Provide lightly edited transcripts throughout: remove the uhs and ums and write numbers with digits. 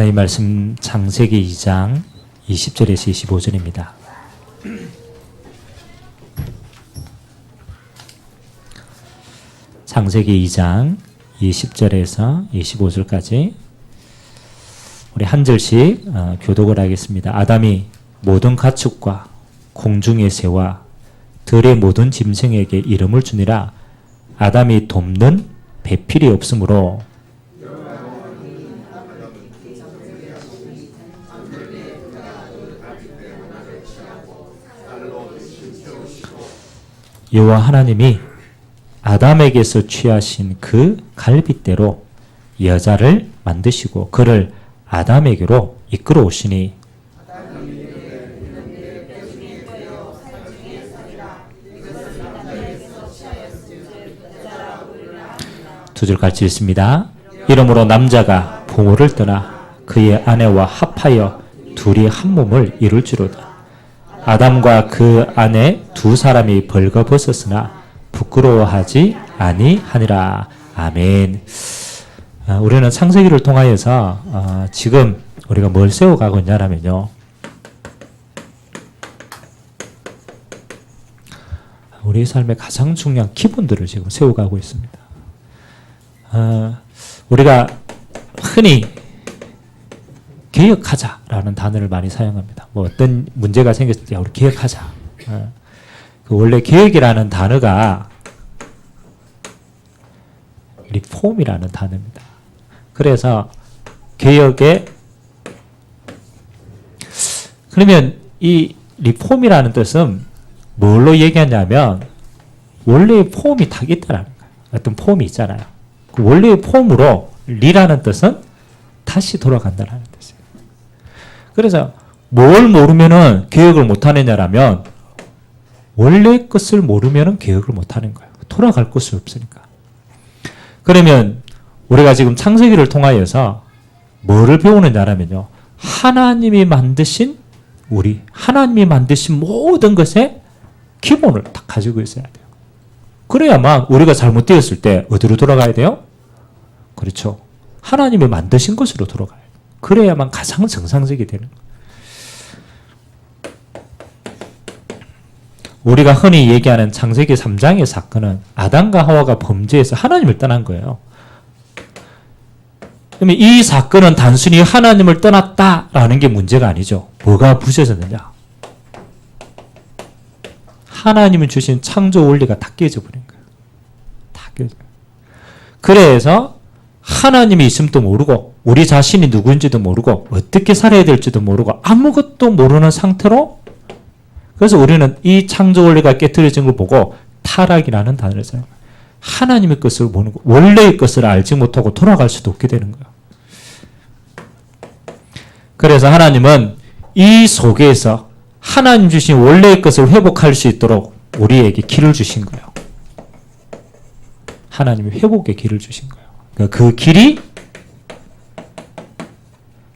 하나님 말씀 창세기 2장 20절에서 25절입니다. 창세기 2장 20절에서 25절까지 우리 한 절씩 교독을 하겠습니다. 아담이 모든 가축과 공중의 새와 들의 모든 짐승에게 이름을 주니라. 아담이 돕는 배필이 없으므로 여호와 하나님이 아담에게서 취하신 그 갈빗대로 여자를 만드시고 그를 아담에게로 이끌어 오시니 두 줄 같이 읽습니다. 이러므로 남자가 부모를 떠나 그의 아내와 합하여 둘이 한 몸을 이룰지로다. 아담과 그 아내 두 사람이 벌거벗었으나 부끄러워하지 아니하니라. 아멘. 우리는 창세기를 통하여서 지금 우리가 뭘 세워가고 있냐면요, 우리 삶의 가장 중요한 기본들을 지금 세워가고 있습니다. 우리가 흔히 개혁하자라는 단어를 많이 사용합니다. 뭐 어떤 문제가 생겼을 때 우리 개혁하자. 원래 개혁이라는 단어가 리폼이라는 단어입니다. 그래서 개혁의 그러면 이 리폼이라는 뜻은 뭘로 얘기하냐면 원래의 폼이 딱 있다라는 거예요. 어떤 폼이 있잖아요. 그 원래의 폼으로 리라는 뜻은 다시 돌아간다는 뜻이에요. 그래서 뭘 모르면은 개혁을 못하느냐라면 원래 것을 모르면은 개혁을 못하는 거예요. 돌아갈 곳이 없으니까. 그러면 우리가 지금 창세기를 통하여서 뭐를 배우느냐라면요, 하나님이 만드신 우리, 하나님이 만드신 모든 것의 기본을 딱 가지고 있어야 돼요. 그래야만 우리가 잘못되었을 때 어디로 돌아가야 돼요? 그렇죠. 하나님이 만드신 것으로 돌아가요. 그래야만 가장 정상적이 되는 거예요. 우리가 흔히 얘기하는 창세기 3장의 사건은 아담과 하와가 범죄해서 하나님을 떠난 거예요. 그러면 이 사건은 단순히 하나님을 떠났다라는 게 문제가 아니죠. 뭐가 부서졌느냐? 하나님이 주신 창조 원리가 다 깨져 버린 거예요. 다 깨져. 그래서 하나님이 있음도 모르고 우리 자신이 누구인지도 모르고 어떻게 살아야 될지도 모르고 아무것도 모르는 상태로, 그래서 우리는 이 창조 원리가 깨트려진 걸 보고 타락이라는 단어를 사용해요. 하나님의 것을 모르고 원래의 것을 알지 못하고 돌아갈 수도 없게 되는 거예요. 그래서 하나님은 이 속에서 하나님 주신 원래의 것을 회복할 수 있도록 우리에게 길을 주신 거예요. 하나님이 회복의 길을 주신 거예요. 그러니까 그 길이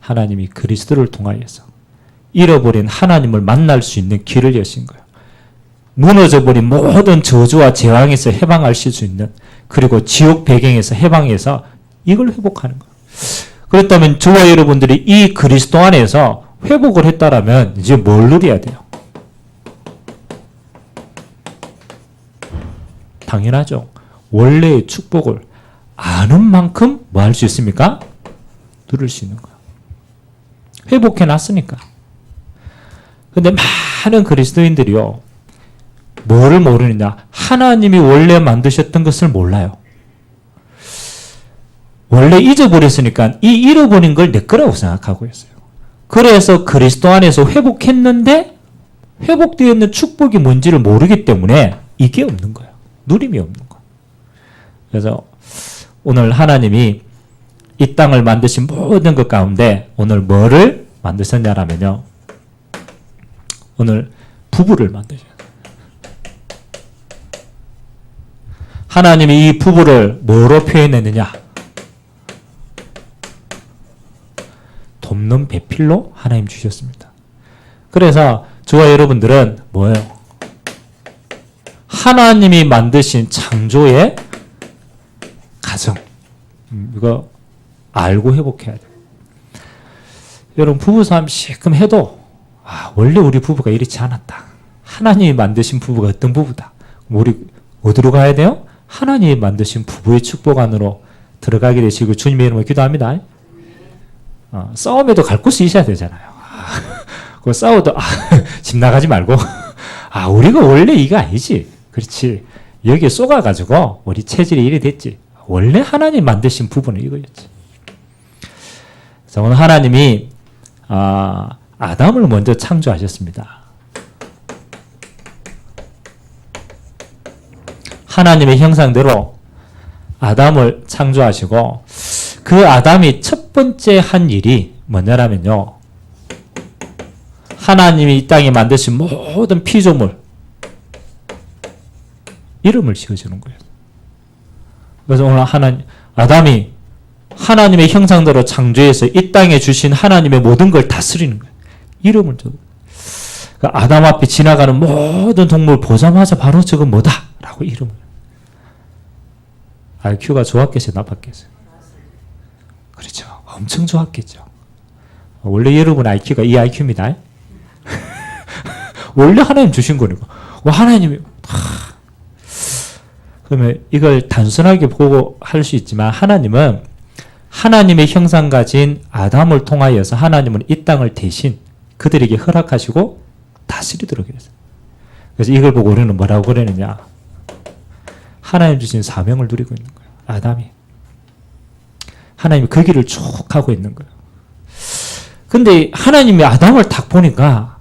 하나님이 그리스도를 통하여서 잃어버린 하나님을 만날 수 있는 길을 여신 거예요. 무너져버린 모든 저주와 재앙에서 해방할 수 있는, 그리고 지옥 배경에서 해방해서 이걸 회복하는 거예요. 그렇다면 저와 여러분들이 이 그리스도 안에서 회복을 했다라면 이제 뭘 누려야 돼요? 당연하죠. 원래의 축복을 아는 만큼 뭐 할 수 있습니까? 누릴 수 있는 거예요. 회복해 놨으니까. 근데 많은 그리스도인들이요, 뭐를 모르느냐? 하나님이 원래 만드셨던 것을 몰라요. 원래 잊어버렸으니까 이 잃어버린 걸 내 거라고 생각하고 있어요. 그래서 그리스도 안에서 회복했는데 회복되어 있는 축복이 뭔지를 모르기 때문에 이게 없는 거예요. 누림이 없는 거예요. 그래서 오늘 하나님이 이 땅을 만드신 모든 것 가운데 오늘 뭐를 만드셨냐라면요, 오늘 부부를 만드셔요. 하나님이 이 부부를 뭐로 표현했느냐? 돕는 배필로 하나님 주셨습니다. 그래서 저와 여러분들은 뭐예요? 하나님이 만드신 창조의 가정, 이거 알고 회복해야 돼요. 여러분 부부싸움 시금 해도 원래 우리 부부가 이렇지 않았다. 하나님이 만드신 부부가 어떤 부부다. 우리 어디로 가야 돼요? 하나님이 만드신 부부의 축복 안으로 들어가게 되시고 주님의 이름으로 기도합니다. 싸움에도 갈 곳이 있어야 되잖아요. 그 싸워도 집 나가지 말고 우리가 원래 이거 아니지. 그렇지. 여기에 쏘가가지고 우리 체질이 이래 됐지. 원래 하나님 만드신 부부는 이거였지. 그래서 오늘 하나님이 아담을 먼저 창조하셨습니다. 하나님의 형상대로 아담을 창조하시고 그 아담이 첫 번째 한 일이 뭐냐면요. 하나님이 이 땅에 만드신 모든 피조물 이름을 지어주는 거예요. 그래서 오늘 아담이 하나님의 형상대로 창조해서 이 땅에 주신 하나님의 모든 걸 다스리는 거예요. 이름을 줘. 그러니까 아담 앞에 지나가는 모든 동물 보자마자 바로 저건 뭐다 라고 이름을. IQ가 좋았겠어요? 나빴겠어요? 그렇죠. 엄청 좋았겠죠. 원래 여러분 IQ가 이 IQ입니다. 원래 하나님 주신 거니까. 하나님이 그러면 이걸 단순하게 보고 할 수 있지만 하나님은 하나님의 형상 가진 아담을 통하여서 하나님은 이 땅을 대신 그들에게 허락하시고 다스리도록 했어요. 그래서 이걸 보고 우리는 뭐라고 그러느냐. 하나님 주신 사명을 누리고 있는 거예요. 아담이. 하나님이 그 길을 쭉 가고 있는 거예요. 근데 하나님이 아담을 딱 보니까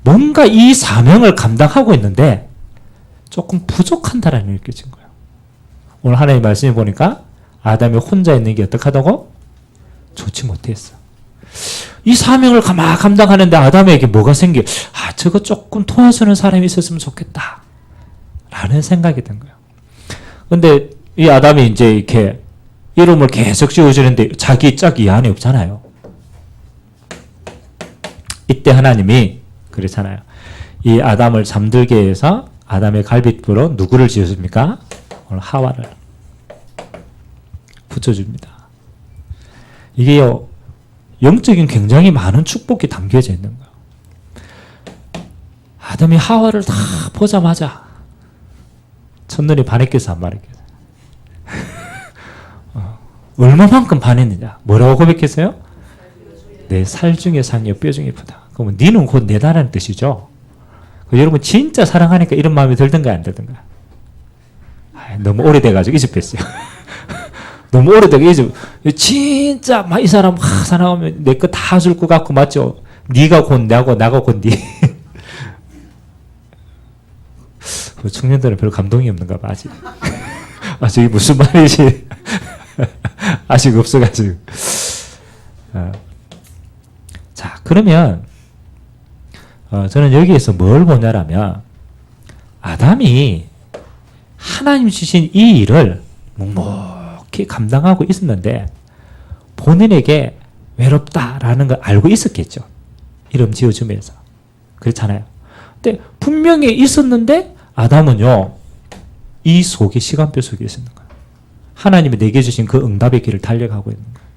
뭔가 이 사명을 감당하고 있는데 조금 부족한다라는 게 느껴진 거예요. 오늘 하나님 말씀해 보니까 아담이 혼자 있는 게 어떡하다고? 좋지 못했어. 이 사명을 감당하는데 아담에게 뭐가 생겨? 저거 조금 도와주는 사람이 있었으면 좋겠다. 라는 생각이 든 거예요. 근데 이 아담이 이제 이렇게 이름을 계속 지어주는데 자기 짝이 이 안에 없잖아요. 이때 하나님이 그렇잖아요. 이 아담을 잠들게 해서 아담의 갈빗불로 누구를 지어줍니까? 오늘 하와를 붙여줍니다. 이게요, 영적인 굉장히 많은 축복이 담겨져 있는 거예요. 아담이 하와를 다 보자마자 첫눈에 반했겠어, 안 반했겠어? 얼마만큼 반했느냐? 뭐라고 고백했어요? 내 살 중에 상이요 뼈 중에 쁘다. 그러면 니는 곧 내다라는 뜻이죠. 여러분 진짜 사랑하니까 이런 마음이 들든가 안 들든가? 너무 오래돼가지고 잊어뺐어요. 너무 오래되게 잊어. 진짜 막 이 사람 사랑하면 내 거 다 줄 것 같고 맞죠? 니가 곧 나고 나가 곧 니. 청년들은 별로 감동이 없는가 봐 아직. 저게 무슨 말이지? 아직 없어가지고. 자, 그러면 저는 여기에서 뭘 보냐라면 아담이 하나님 주신 이 일을 묵묵히 감당하고 있었는데 본인에게 외롭다라는 걸 알고 있었겠죠. 이름 지어주면서. 그렇잖아요. 근데 분명히 있었는데 아담은요. 이 속에 시간표 속에 있는 거예요. 하나님이 내게 주신 그 응답의 길을 달려가고 있는 거예요.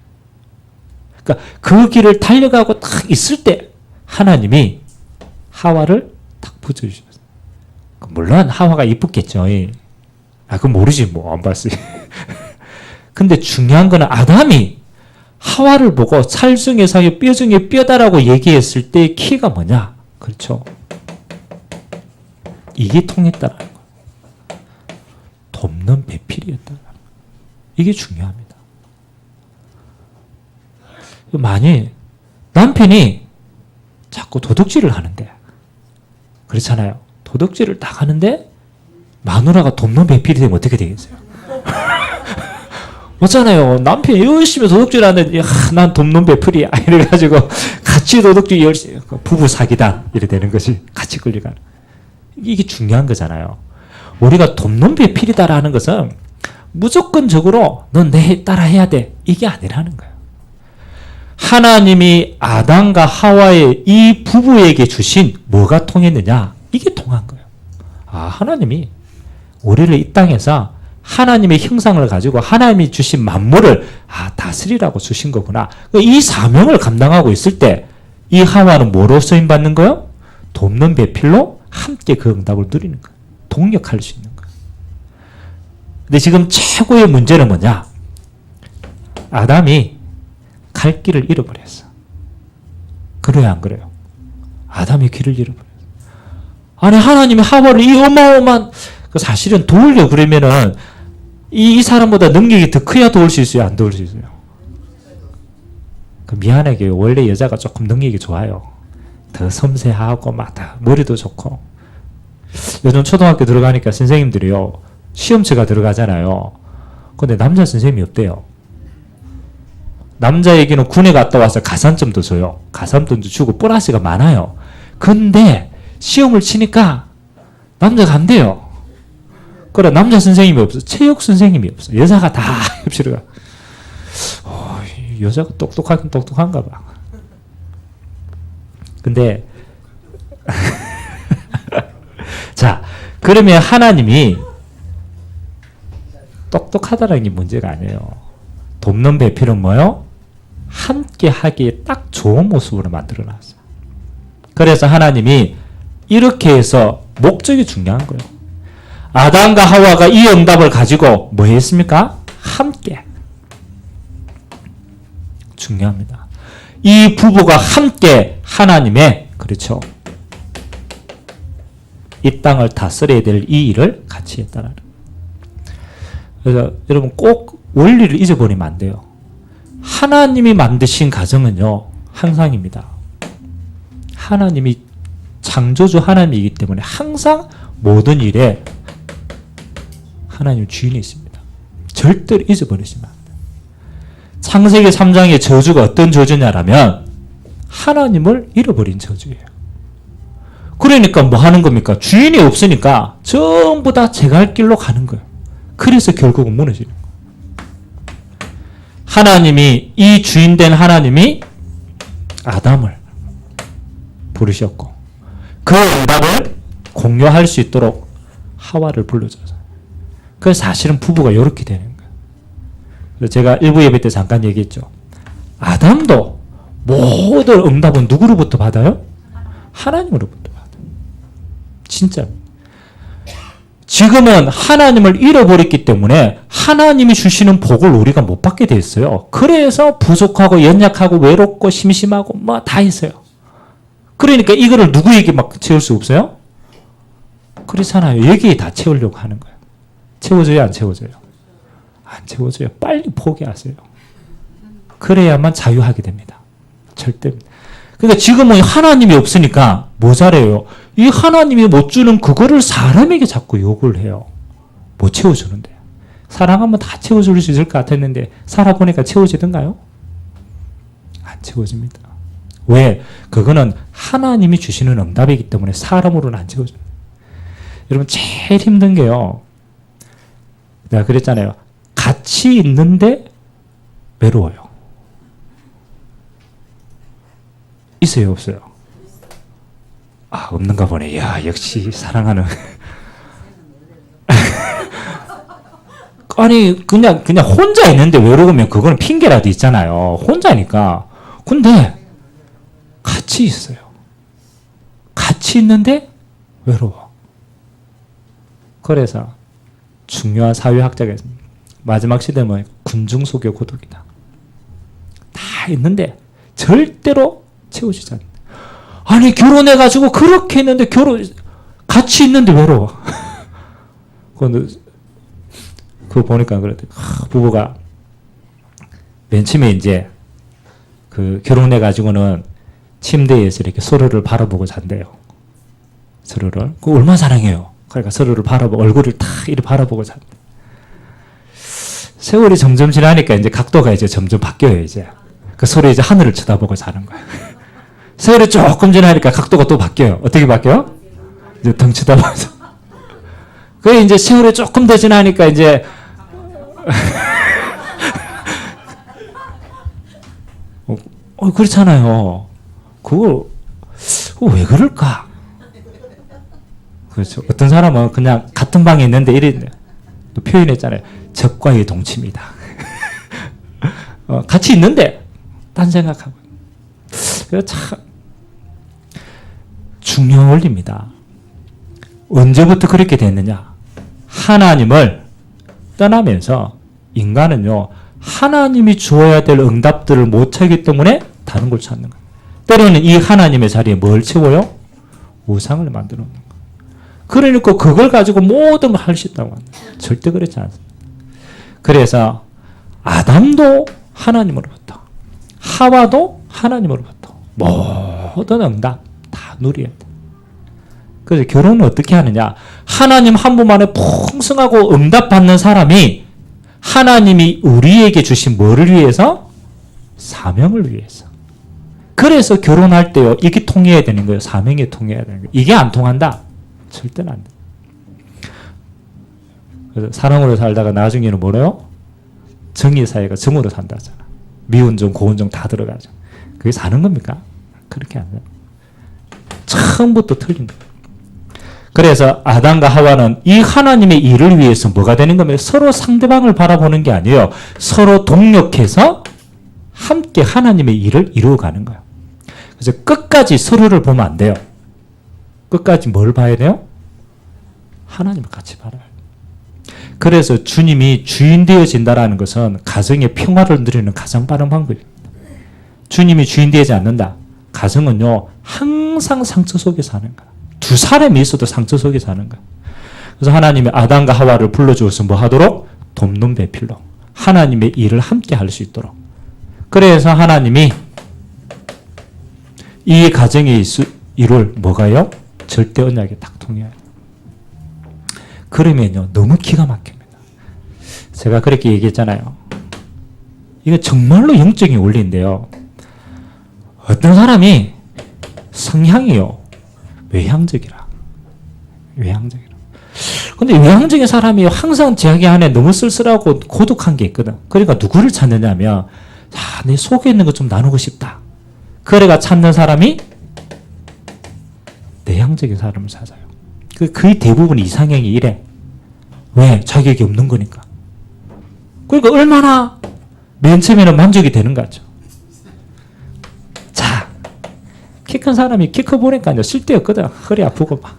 그러니까 그 길을 달려가고 딱 있을 때 하나님이 하와를 딱 붙여주셨어요. 물론 하와가 이쁘겠죠. 그건 모르지 뭐 안 봤어요. 근데 중요한 거는 아담이 하와를 보고 살 중에 살이 뼈 중에 뼈다라고 얘기했을 때 키가 뭐냐? 그렇죠. 이게 통했다라는 거예요. 돕는 배필이었다라는 거예요. 이게 중요합니다. 만일 남편이 자꾸 도둑질을 하는데 그렇잖아요. 도둑질을 딱 하는데 마누라가 돕는 배필이 되면 어떻게 되겠어요? 맞잖아요. 남편이 열심히 도둑질 하는데 난 돕는 배필이야 이래가지고 같이 도둑질 열심히 부부 사기다 이래 되는 것이 같이 끌려가는. 이게 중요한 거잖아요. 우리가 돕는 배필이다라는 것은 무조건적으로 넌 내 따라 해야 돼 이게 아니라는 거예요. 하나님이 아담과 하와의 이 부부에게 주신 뭐가 통했느냐? 이게 통한 거예요. 하나님이 우리를 이 땅에서 하나님의 형상을 가지고 하나님이 주신 만물을 다스리라고 주신 거구나. 이 사명을 감당하고 있을 때 이 하와는 뭐로 쓰임 받는 거예요? 돕는 배필로 함께 그 응답을 누리는 거예요. 동력할 수 있는 거예요. 근데 지금 최고의 문제는 뭐냐? 아담이 갈 길을 잃어버렸어. 그래요, 안 그래요? 아담이 길을 잃어버렸어. 아니, 하나님이 하와를 이 어마어마한, 사실은 도우려 그러면은 이 사람보다 능력이 더 커야 도울 수 있어요? 안 도울 수 있어요? 미안하게 원래 여자가 조금 능력이 좋아요. 더 섬세하고 다 머리도 좋고. 요즘 초등학교 들어가니까 선생님들이요, 시험체가 들어가잖아요. 근데 남자 선생님이 없대요. 남자에게는 군에 갔다 와서 가산점도 줘요. 가산점도 주고 보너스가 많아요. 근데 시험을 치니까 남자가 안 돼요. 그래, 남자 선생님이 없어. 체육 선생님이 없어. 여자가 다 협실을 가. 여자가 똑똑하긴 똑똑한가 봐. 근데 자, 그러면 하나님이 똑똑하다는 게 문제가 아니에요. 돕는 배필은 뭐요? 함께 하기에 딱 좋은 모습으로 만들어놨어요. 그래서 하나님이 이렇게 해서 목적이 중요한 거예요. 아담과 하와가 이 응답을 가지고 뭐 했습니까? 함께. 중요합니다. 이 부부가 함께 하나님의, 그렇죠, 이 땅을 다스려야 될 이 일을 같이 했다는. 그래서 여러분 꼭 원리를 잊어버리면 안 돼요. 하나님이 만드신 가정은요, 항상입니다. 하나님이 창조주 하나님이기 때문에 항상 모든 일에 하나님 주인이 있습니다. 절대로 잊어버리시면 안 돼요. 창세기 3장의 저주가 어떤 저주냐라면 하나님을 잃어버린 저주예요. 그러니까 뭐 하는 겁니까? 주인이 없으니까 전부 다 제 갈 길로 가는 거예요. 그래서 결국은 무너지는 거예요. 하나님이, 이 주인된 하나님이 아담을 부르셨고 그 응답을 공유할 수 있도록 하와를 불러줘서, 그래서 사실은 부부가 이렇게 되는 거예요. 그래서 제가 일부 예배 때 잠깐 얘기했죠. 아담도 모든 응답은 누구로부터 받아요? 하나님으로부터 받아요. 진짜. 지금은 하나님을 잃어버렸기 때문에 하나님이 주시는 복을 우리가 못 받게 됐어요. 그래서 부족하고 연약하고 외롭고 심심하고 뭐 다 있어요. 그러니까 이거를 누구에게 막 채울 수 없어요? 그렇잖아요. 여기에 다 채우려고 하는 거예요. 채워줘요, 안 채워줘요? 안 채워줘요. 빨리 포기하세요. 그래야만 자유하게 됩니다. 절대. 그러니까 지금은 하나님이 없으니까 뭐 잘해요? 이 하나님이 못 주는 그거를 사람에게 자꾸 요구를 해요. 못 채워주는데. 사랑하면 다 채워줄 수 있을 것 같았는데 살아보니까 채워지던가요? 안 채워집니다. 왜? 그거는 하나님이 주시는 응답이기 때문에 사람으로는 안 채워져요. 여러분 제일 힘든 게요, 내가 그랬잖아요. 같이 있는데 외로워요. 있어요, 없어요? 없는가 보네. 야, 역시 사랑하는. 아니, 그냥 혼자 있는데 외로우면 그거는 핑계라도 있잖아요. 혼자니까. 근데 같이 있어요. 같이 있는데 외로워. 그래서 중요한 사회학자가 있습니다. 마지막 시대는 군중 속의 고독이다. 다 있는데 절대로 채워주지 않는다. 아니, 결혼해가지고 그렇게 했는데 같이 있는데 외로워. 그거 보니까 그랬더니, 부부가 맨 처음에 이제 결혼해가지고는 침대에서 이렇게 서로를 바라보고 잔대요. 서로를. 그거 얼마나 사랑해요. 그러니까 서로를 바라보고, 얼굴을 탁 이렇게 바라보고 잔대. 세월이 점점 지나니까 이제 각도가 이제 점점 바뀌어요, 이제. 서로 이제 하늘을 쳐다보고 자는 거예요. 세월이 조금 지나니까 각도가 또 바뀌어요. 어떻게 바뀌어요? 이제 등 쳐다보면서. 그게 이제 세월이 조금 더 지나니까 이제 그렇잖아요. 그거 왜 그럴까? 그렇죠. 어떤 사람은 그냥 같은 방에 있는데 이랬는데 또 표현했잖아요. 적과의 동침이다. 같이 있는데 딴 생각하고. 그래서 참 중요한 원리입니다. 언제부터 그렇게 됐느냐? 하나님을 떠나면서 인간은요, 하나님이 주어야 될 응답들을 못 찾기 때문에 다른 걸 찾는 거예요. 때로는 이 하나님의 자리에 뭘 채워요? 우상을 만들어 놓는 거예요. 그러니까 그걸 가지고 모든 걸 할 수 있다고 합니다. 절대 그렇지 않습니다. 그래서 아담도 하나님으로부터, 하와도 하나님으로부터 모든 응답 다 누려야 돼. 그래서 결혼은 어떻게 하느냐? 하나님 한 분만에 풍성하고 응답받는 사람이 하나님이 우리에게 주신 뭐를 위해서? 사명을 위해서. 그래서 결혼할 때요, 이게 통해야 되는 거예요. 사명이 통해야 되는 거예요. 이게 안 통한다? 절대는 안 돼. 그래서 사랑으로 살다가 나중에는 뭐래요? 정의사회가 정으로 산다잖아. 미운정, 고운정 다 들어가죠. 그게 사는 겁니까? 그렇게 안 돼요. 처음부터 틀린 거예요. 그래서 아담과 하와는 이 하나님의 일을 위해서 뭐가 되는 거면 서로 상대방을 바라보는 게 아니에요. 서로 동력해서 함께 하나님의 일을 이루어가는 거예요. 그래서 끝까지 서로를 보면 안 돼요. 끝까지 뭘 봐야 돼요? 하나님을 같이 바라요. 그래서 주님이 주인 되어진다라는 것은 가정의 평화를 누리는 가장 빠른 방법입니다. 주님이 주인 되지 않는다. 가정은요, 항상 상처 속에 사는 거야. 두 사람이 있어도 상처 속에 사는 거야. 그래서 하나님이 아담과 하와를 불러주어서 뭐 하도록? 돕는 배필로. 하나님의 일을 함께 할 수 있도록. 그래서 하나님이 이 가정의 이룰 뭐가요? 절대 언약에 딱 통해요. 그러면요, 너무 기가 막힙니다. 제가 그렇게 얘기했잖아요. 이거 정말로 영적인 원리인데요. 어떤 사람이 성향이요, 외향적이라. 외향적이라. 근데 외향적인 사람이 항상 자기 안에 너무 쓸쓸하고 고독한 게 있거든. 그러니까 누구를 찾느냐면, 내 속에 있는 거 좀 나누고 싶다. 그래가 찾는 사람이 내향적인 사람을 찾아요. 거의 대부분 이상형이 이래. 왜? 자격이 없는 거니까. 그러니까 얼마나 맨 처음에는 만족이 되는 거죠. 자, 키 큰 사람이 키 커 보니까 쓸데없거든. 허리 아프고 막.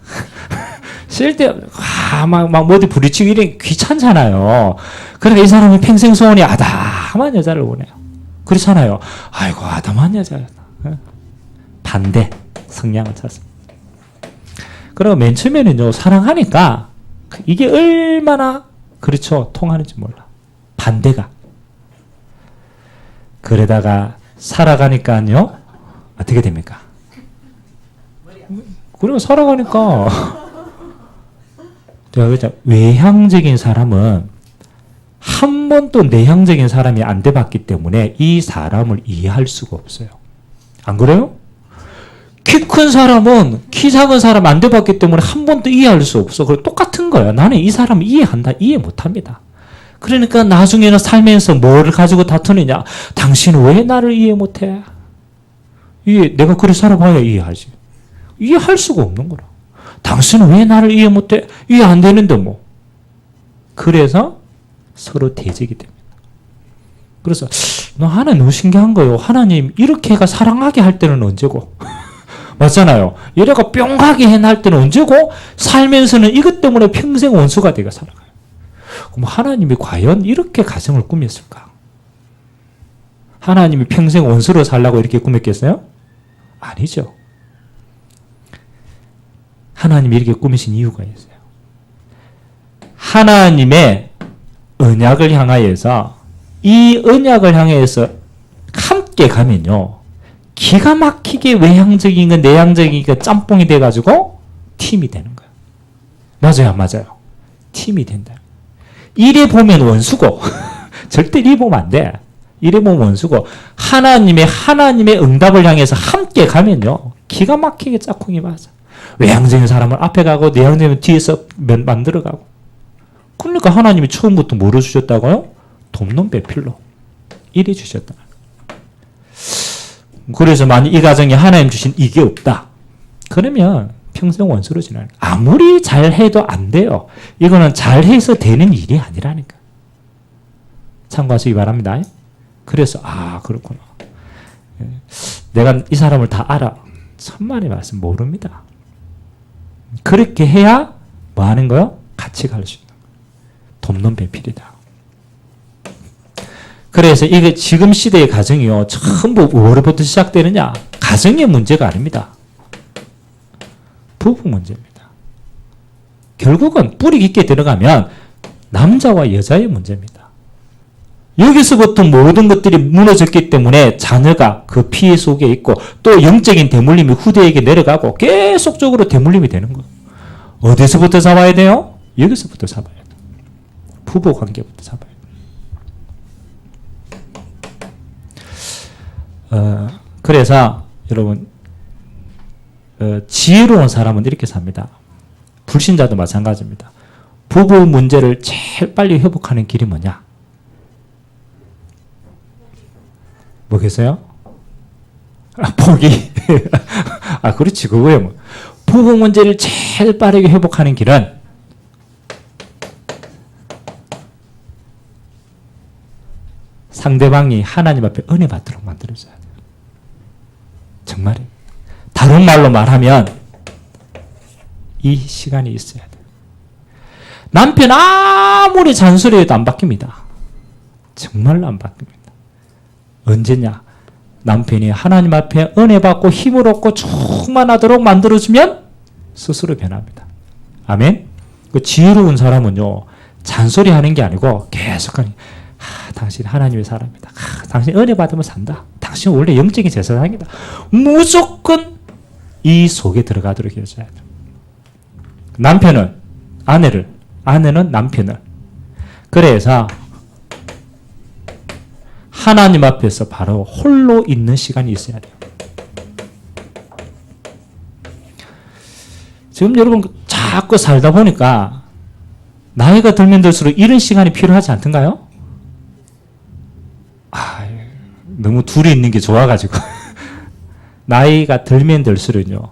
막 어디 부딪히고 이래 귀찮잖아요. 그러니까 이 사람은 평생 소원이 아담한 여자를 원해요. 그렇잖아요. 아이고, 아담한 여자였다. 반대 성향을 찾습니다. 그리고 맨 처음에는요, 사랑하니까 이게 얼마나 그렇죠, 통하는지 몰라. 반대가. 그러다가 살아가니까요, 어떻게 됩니까? 그리고 살아가니까 제가 그랬죠. 외향적인 사람은 한 번도 내향적인 사람이 안 돼봤기 때문에 이 사람을 이해할 수가 없어요. 안 그래요? 키 큰 사람은 키 작은 사람 안 돼봤기 때문에 한 번도 이해할 수 없어. 그리고 똑같은 거야. 나는 이 사람을 이해한다. 이해 못합니다. 그러니까 나중에는 살면서 뭐를 가지고 다투느냐. 당신은 왜 나를 이해 못해? 내가 그래 살아봐야 이해하지. 이해할 수가 없는 거라. 당신은 왜 나를 이해 못해? 이해 안 되는데 뭐. 그래서 서로 대적이 됩니다. 그래서 하나님 너무 신기한 거예요. 하나님 이렇게가 사랑하게 할 때는 언제고? 맞잖아요. 얘네가 뿅하게 해날 때는 언제고? 살면서는 이것 때문에 평생 원수가 되어 살아가요. 그럼 하나님이 과연 이렇게 가정을 꾸몄을까? 하나님이 평생 원수로 살라고 이렇게 꾸몄겠어요? 아니죠. 하나님이 이렇게 꾸미신 이유가 있어요. 하나님의 언약을 향하여서 이 언약을 향해서 함께 가면요, 기가 막히게 외향적인 건 내향적인 건 짬뽕이 돼가지고 팀이 되는 거예요. 맞아요, 안 맞아요? 팀이 된다. 이래 보면 원수고 절대 이래 보면 안 돼. 이래 보면 원수고 하나님의 응답을 향해서 함께 가면요, 기가 막히게 짝꿍이 맞아. 외향적인 사람은 앞에 가고 내향적인 뒤에서 만들어가고. 그러니까 하나님이 처음부터 뭐를 주셨다고요? 돕는 배필로 이래 주셨다. 그래서 만약 이 가정에 하나님 주신 이게 없다. 그러면 평생 원수로 지나는 거예요. 아무리 잘해도 안 돼요. 이거는 잘해서 되는 일이 아니라니까. 참고하시기 바랍니다. 그래서 그렇구나. 내가 이 사람을 다 알아. 천만의 말씀 모릅니다. 그렇게 해야 뭐 하는 거요? 같이 갈 수 있는 거예요. 돕는 배필이다. 그래서 이게 지금 시대의 가정이요. 전부 뭐로부터 시작되느냐? 가정의 문제가 아닙니다. 부부 문제입니다. 결국은 뿌리 깊게 들어가면 남자와 여자의 문제입니다. 여기서부터 모든 것들이 무너졌기 때문에 자녀가 그 피해 속에 있고 또 영적인 대물림이 후대에게 내려가고 계속적으로 대물림이 되는 거예요. 어디서부터 잡아야 돼요? 여기서부터 잡아야 돼요. 부부 관계부터 잡아야 돼요. 그래서 여러분 지혜로운 사람은 이렇게 삽니다. 불신자도 마찬가지입니다. 부부 문제를 제일 빨리 회복하는 길이 뭐냐? 뭐겠어요? 포기. 그렇지 그거예요. 뭐. 부부 문제를 제일 빠르게 회복하는 길은 상대방이 하나님 앞에 은혜 받도록 만들어줘야 돼요. 정말이에요. 다른 말로 말하면 이 시간이 있어야 돼요. 남편 아무리 잔소리해도 안 바뀝니다. 정말로 안 바뀝니다. 언제냐? 남편이 하나님 앞에 은혜 받고 힘을 얻고 충만하도록 만들어주면 스스로 변합니다. 아멘? 그 지혜로운 사람은요, 잔소리하는 게 아니고 계속하는 당신 하나님의 사람이다. 당신 은혜 받으면 산다. 당신 원래 영적인 제사장이다. 무조건 이 속에 들어가도록 해줘야 돼요. 남편은 아내를, 아내는 남편을. 그래서 하나님 앞에서 바로 홀로 있는 시간이 있어야 돼요. 지금 여러분 자꾸 살다 보니까 나이가 들면 들수록 이런 시간이 필요하지 않던가요? 너무 둘이 있는 게 좋아가지고 나이가 들면 들수록요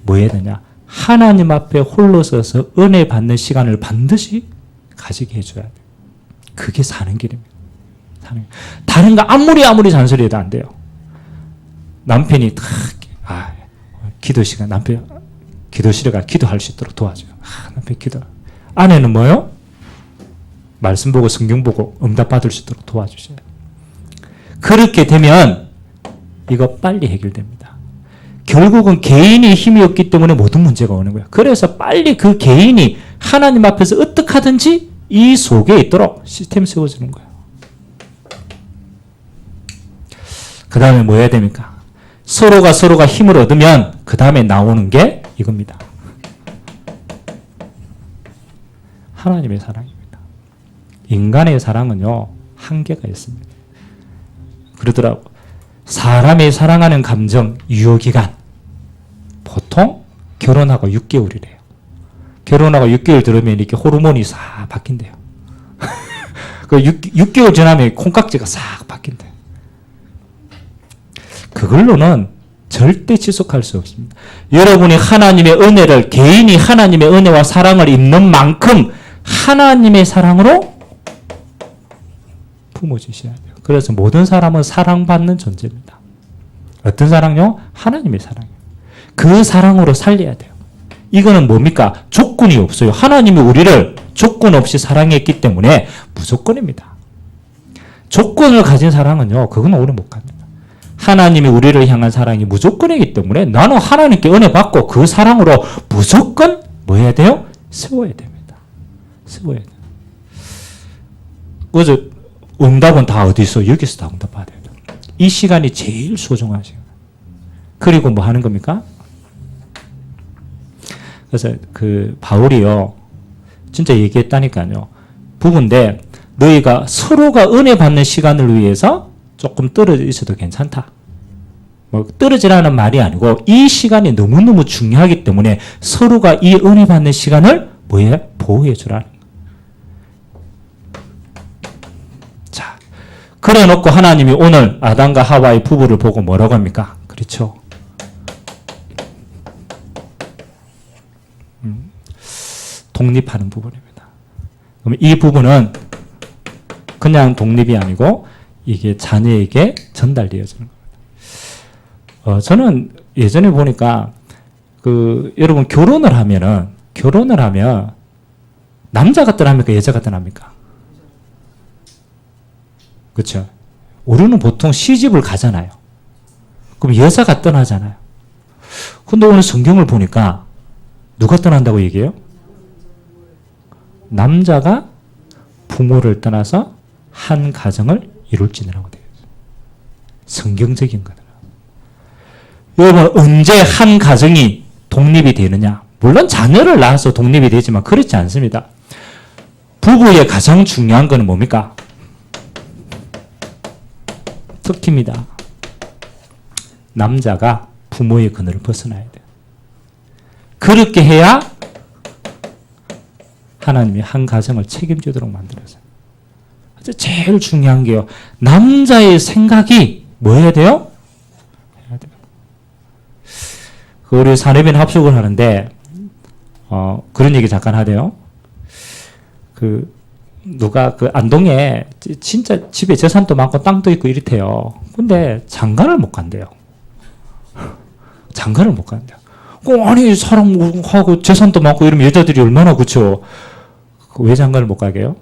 뭐 해야 되냐? 하나님 앞에 홀로 서서 은혜 받는 시간을 반드시 가지게 해줘야 돼요. 그게 사는 길입니다. 다른 거 아무리 잔소리해도 안 돼요. 남편이 기도 시간 남편 기도실에 가 기도할 수 있도록 도와줘요. 남편 기도. 아내는 뭐요? 말씀 보고 성경 보고 응답 받을 수 있도록 도와주셔요. 그렇게 되면 이거 빨리 해결됩니다. 결국은 개인이 힘이 없기 때문에 모든 문제가 오는 거예요. 그래서 빨리 그 개인이 하나님 앞에서 어떻게 하든지 이 속에 있도록 시스템 세워주는 거예요. 그 다음에 뭐 해야 됩니까? 서로가 힘을 얻으면 그 다음에 나오는 게 이겁니다. 하나님의 사랑입니다. 인간의 사랑은요, 한계가 있습니다. 그러더라고. 사람이 사랑하는 감정 유효기간 보통 결혼하고 6개월이래요. 결혼하고 6개월 들으면 이렇게 호르몬이 싹 바뀐대요. 그 6개월 지나면 콩깍지가 싹 바뀐대요. 그걸로는 절대 지속할 수 없습니다. 여러분이 하나님의 은혜를, 개인이 하나님의 은혜와 사랑을 입는 만큼 하나님의 사랑으로 품어주셔야 돼요. 그래서 모든 사람은 사랑받는 존재입니다. 어떤 사랑요? 하나님의 사랑이에요. 그 사랑으로 살려야 돼요. 이거는 뭡니까? 조건이 없어요. 하나님이 우리를 조건 없이 사랑했기 때문에 무조건입니다. 조건을 가진 사랑은요, 그건 오래 못 갑니다. 하나님이 우리를 향한 사랑이 무조건이기 때문에 나는 하나님께 은혜 받고 그 사랑으로 무조건 뭐 해야 돼요? 세워야 됩니다. 세워야 돼요. 그래서 응답은 다 어디 있어? 여기서 다 응답 받아야 돼요. 이 시간이 제일 소중한 시간. 그리고 뭐 하는 겁니까? 그래서 그 바울이요, 진짜 얘기했다니까요. 부부인데 너희가 서로가 은혜 받는 시간을 위해서 조금 떨어져 있어도 괜찮다. 뭐 떨어지라는 말이 아니고 이 시간이 너무너무 중요하기 때문에 서로가 이 은혜 받는 시간을 뭐해? 보호해 주라는 거예요. 자, 그래 놓고 하나님이 오늘 아담과 하와의 부부를 보고 뭐라고 합니까? 그렇죠. 독립하는 부분입니다. 그럼 이 부분은 그냥 독립이 아니고 이게 자녀에게 전달되어지는 겁니다. 저는 예전에 보니까 여러분 결혼을 하면 남자가 떠납니까? 여자가 떠납니까? 그렇죠? 우리는 보통 시집을 가잖아요. 그럼 여자가 떠나잖아요. 근데 오늘 성경을 보니까 누가 떠난다고 얘기해요? 남자가 부모를 떠나서 한 가정을 이룰지니라고 되어 있어요. 성경적인 거다. 여러분, 언제 한 가정이 독립이 되느냐? 물론 자녀를 낳아서 독립이 되지만 그렇지 않습니다. 부부의 가장 중요한 것은 뭡니까? 특기입니다. 남자가 부모의 그늘을 벗어나야 돼요. 그렇게 해야 하나님이 한 가정을 책임지도록 만들었어요. 제일 중요한 게요. 남자의 생각이 뭐 해야 돼요? 해야 돼요. 우리 사내변 합숙을 하는데 그런 얘기 잠깐 하대요. 누가 안동에 진짜 집에 재산도 많고 땅도 있고 이렇대요. 근데 장가를 못 간대요. 장가를 못 간대요. 아니 사람하고 재산도 많고 이러면 여자들이 얼마나 그쵸? 왜 장가를 못 가게요?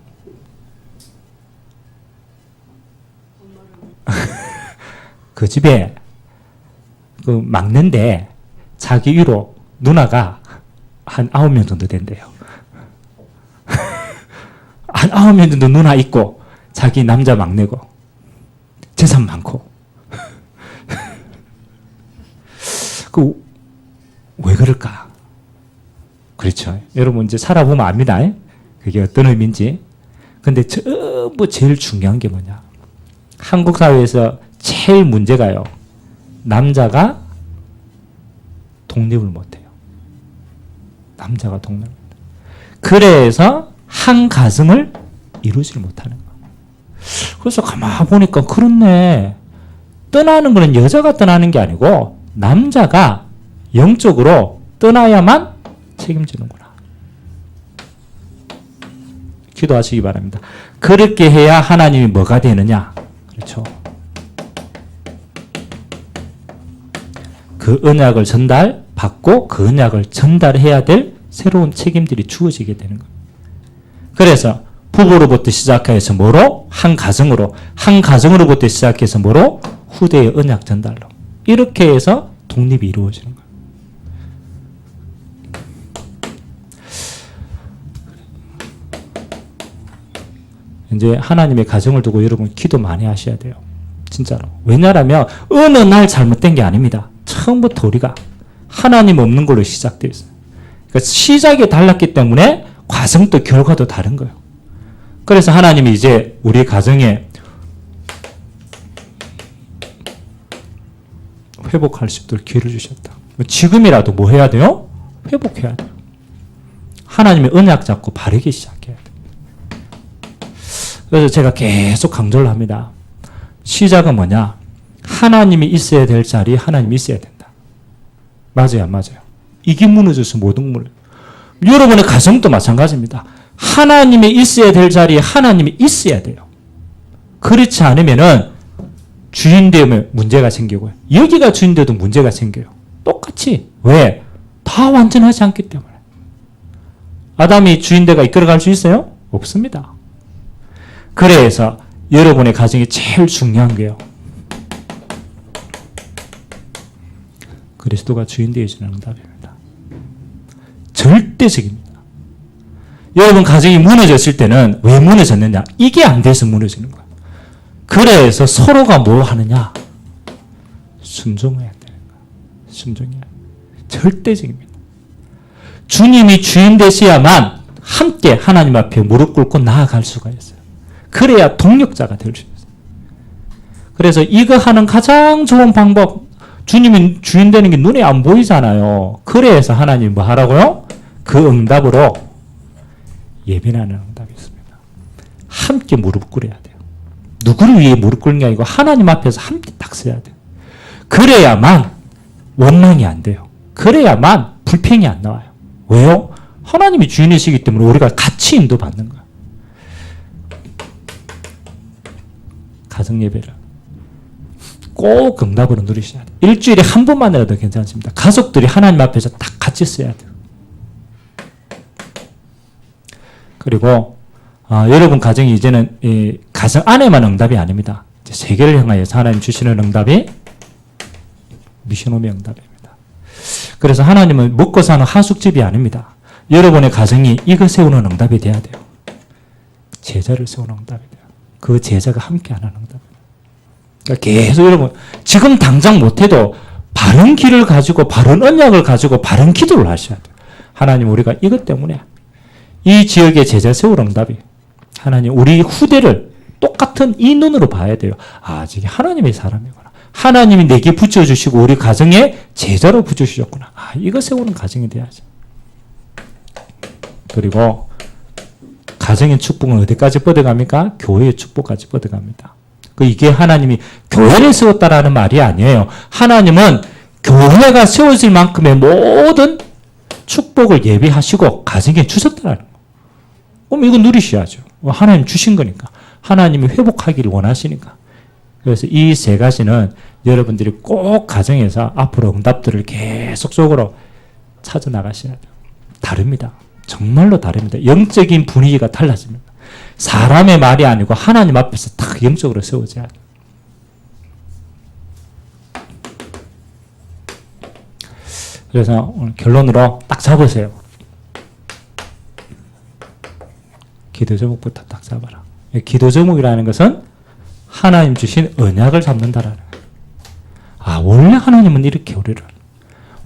그 집에 막내인데 자기 위로 누나가 한 9명 정도 된대요. 한 9명 정도 누나 있고 자기 남자 막내고 재산 많고 왜 그럴까? 그렇죠. 여러분 이제 살아보면 압니다. 그게 어떤 의미인지. 근데 전부 제일 중요한 게 뭐냐? 한국 사회에서 제일 문제가요. 남자가 독립을 못해요. 남자가 독립을 못해요. 그래서 한 가정을 이루지를 못하는 거예요. 그래서 가만히 보니까 그렇네. 떠나는 거는 여자가 떠나는 게 아니고 남자가 영적으로 떠나야만 책임지는구나. 기도하시기 바랍니다. 그렇게 해야 하나님이 뭐가 되느냐? 그렇죠. 그 언약을 전달받고 그 언약을 전달해야 될 새로운 책임들이 주어지게 되는 거예요. 그래서 부부로부터 시작해서 뭐로? 한 가정으로부터 시작해서 뭐로? 후대의 언약 전달로. 이렇게 해서 독립이 이루어지는 거예요. 이제 하나님의 가정을 두고 여러분 기도 많이 하셔야 돼요. 진짜로. 왜냐하면 어느 날 잘못된 게 아닙니다. 처음부터 우리가 하나님 없는 걸로 시작되어 있어요. 그러니까 시작이 달랐기 때문에 과정도 결과도 다른 거예요. 그래서 하나님이 이제 우리 가정에 회복할 수 있도록 기회를 주셨다. 지금이라도 뭐 해야 돼요? 회복해야 돼요. 하나님의 언약 잡고 바르게 시작해야 돼요. 그래서 제가 계속 강조를 합니다. 시작은 뭐냐? 하나님이 있어야 될 자리에 하나님이 있어야 된다. 맞아요, 안 맞아요? 이게 무너져서 모든 무너져요. 여러분의 가정도 마찬가지입니다. 하나님이 있어야 될 자리에 하나님이 있어야 돼요. 그렇지 않으면은 주인되면 문제가 생기고요. 여기가 주인돼도 문제가 생겨요. 똑같이. 왜? 다 완전하지 않기 때문에. 아담이 주인되가 이끌어갈 수 있어요? 없습니다. 그래서 여러분의 가정이 제일 중요한 게요. 그리스도가 주인 되어주는 응답입니다. 절대적입니다. 여러분 가정이 무너졌을 때는 왜 무너졌느냐? 이게 안 돼서 무너지는 거예요. 그래서 서로가 뭘 하느냐? 순종해야 되는 거예요. 순종해야 돼요. 절대적입니다. 주님이 주인 되셔야만 함께 하나님 앞에 무릎 꿇고 나아갈 수가 있어요. 그래야 동력자가 될 수 있어요. 그래서 이거 하는 가장 좋은 방법, 주님이 주인 되는 게 눈에 안 보이잖아요. 그래서 하나님 뭐 하라고요? 그 응답으로 예배하는 응답이 있습니다. 함께 무릎 꿇어야 돼요. 누구를 위해 무릎 꿇는 게 아니고 하나님 앞에서 함께 딱 서야 돼요. 그래야만 원망이 안 돼요. 그래야만 불평이 안 나와요. 왜요? 하나님이 주인이시기 때문에 우리가 같이 인도받는 거야. 가정예배를 꼭 응답으로 누리셔야 돼요. 일주일에 한 번만이라도 괜찮습니다. 가족들이 하나님 앞에서 딱 같이 써야 돼요. 그리고 여러분 가정이 이제는 가정 안에만 응답이 아닙니다. 세계를 향하여서 하나님 주시는 응답이 미션홈의 응답입니다. 그래서 하나님은 먹고 사는 하숙집이 아닙니다. 여러분의 가정이 이거 세우는 응답이 돼야 돼요. 제자를 세우는 응답이 돼요. 그 제자가 함께하는 응답입니다. 그러니까 계속 여러분 지금 당장 못해도 바른 길을 가지고 바른 언약을 가지고 바른 기도를 하셔야 돼요. 하나님 우리가 이것 때문에 이 지역의 제자 세울 응답이 하나님 우리 후대를 똑같은 이 눈으로 봐야 돼요. 저게 하나님의 사람이구나. 하나님이 내게 붙여주시고 우리 가정에 제자로 붙여주셨구나. 이거 세우는 가정이 돼야죠. 그리고 가정의 축복은 어디까지 뻗어갑니까? 교회의 축복까지 뻗어갑니다. 이게 하나님이 교회를 세웠다라는 말이 아니에요. 하나님은 교회가 세워질 만큼의 모든 축복을 예비하시고 가정에 주셨다라는 거예요. 그럼 이거 누리셔야죠. 하나님 주신 거니까. 하나님이 회복하기를 원하시니까. 그래서 이 세 가지는 여러분들이 꼭 가정에서 앞으로 응답들을 계속적으로 찾아 나가셔야 돼요. 다릅니다. 정말로 다릅니다. 영적인 분위기가 달라집니다. 사람의 말이 아니고 하나님 앞에서 딱 영적으로 세워져야 돼요. 그래서 오늘 결론으로 딱 잡으세요. 기도 제목부터 딱 잡아라. 기도 제목이라는 것은 하나님 주신 언약을 잡는다라는 거예요. 원래 하나님은 이렇게 우리를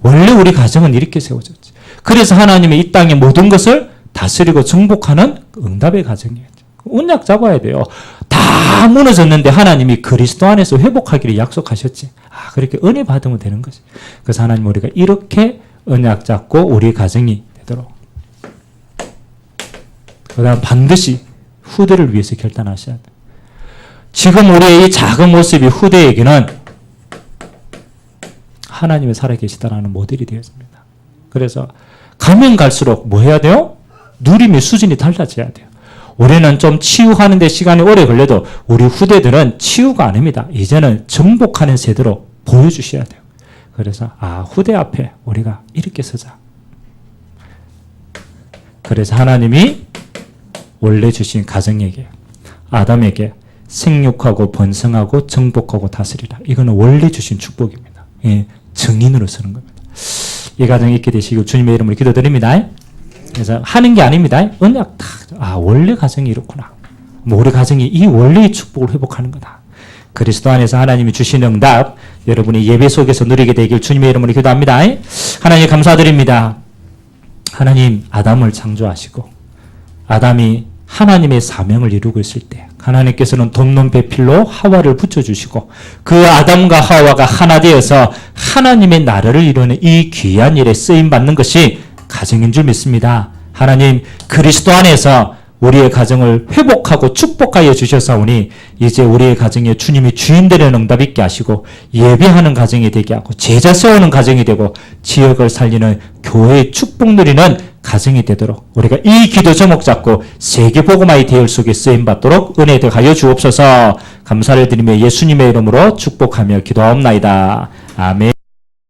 원래 우리 가정은 이렇게 세워졌지. 그래서 하나님이 이 땅의 모든 것을 다스리고 정복하는 응답의 가정이에요. 언약 잡아야 돼요. 다 무너졌는데 하나님이 그리스도 안에서 회복하기를 약속하셨지. 그렇게 은혜 받으면 되는 거지. 그래서 하나님 우리가 이렇게 언약 잡고 우리 가정이 되도록 그다음 반드시 후대를 위해서 결단하셔야 돼요. 지금 우리의 이 작은 모습이 후대에게는 하나님이 살아계시다라는 모델이 되었습니다. 그래서 가면 갈수록 뭐 해야 돼요? 누림의 수준이 달라져야 돼요. 올해는 좀 치유하는 데 시간이 오래 걸려도 우리 후대들은 치유가 아닙니다. 이제는 정복하는 세대로 보여주셔야 돼요. 그래서 후대 앞에 우리가 이렇게 서자. 그래서 하나님이 원래 주신 가정에게 아담에게 생육하고 번성하고 정복하고 다스리라. 이거는 원래 주신 축복입니다. 증인으로 서는 겁니다. 이 가정이 있게 되시고 주님의 이름으로 기도드립니다. 그래서 하는 게 아닙니다. 언약 원래 가정이 이렇구나. 우리 가정이 이 원래의 축복을 회복하는 거다. 그리스도 안에서 하나님이 주신 응답 여러분이 예배 속에서 누리게 되길 주님의 이름으로 기도합니다. 하나님 감사드립니다. 하나님 아담을 창조하시고 아담이 하나님의 사명을 이루고 있을 때 하나님께서는 돕는 배필로 하와를 붙여주시고 그 아담과 하와가 하나 되어서 하나님의 나라를 이루는 이 귀한 일에 쓰임받는 것이 가정인 줄 믿습니다. 하나님 그리스도 안에서 우리의 가정을 회복하고 축복하여 주셨사오니 이제 우리의 가정에 주님이 주인 되는 응답 있게 하시고 예배하는 가정이 되게 하고 제자 세우는 가정이 되고 지역을 살리는 교회의 축복 누리는 가정이 되도록 우리가 이 기도 제목 잡고 세계 복음화의 대열 속에 쓰임받도록 은혜 되하여 주옵소서. 감사를 드리며 예수님의 이름으로 축복하며 기도하옵나이다. 아멘.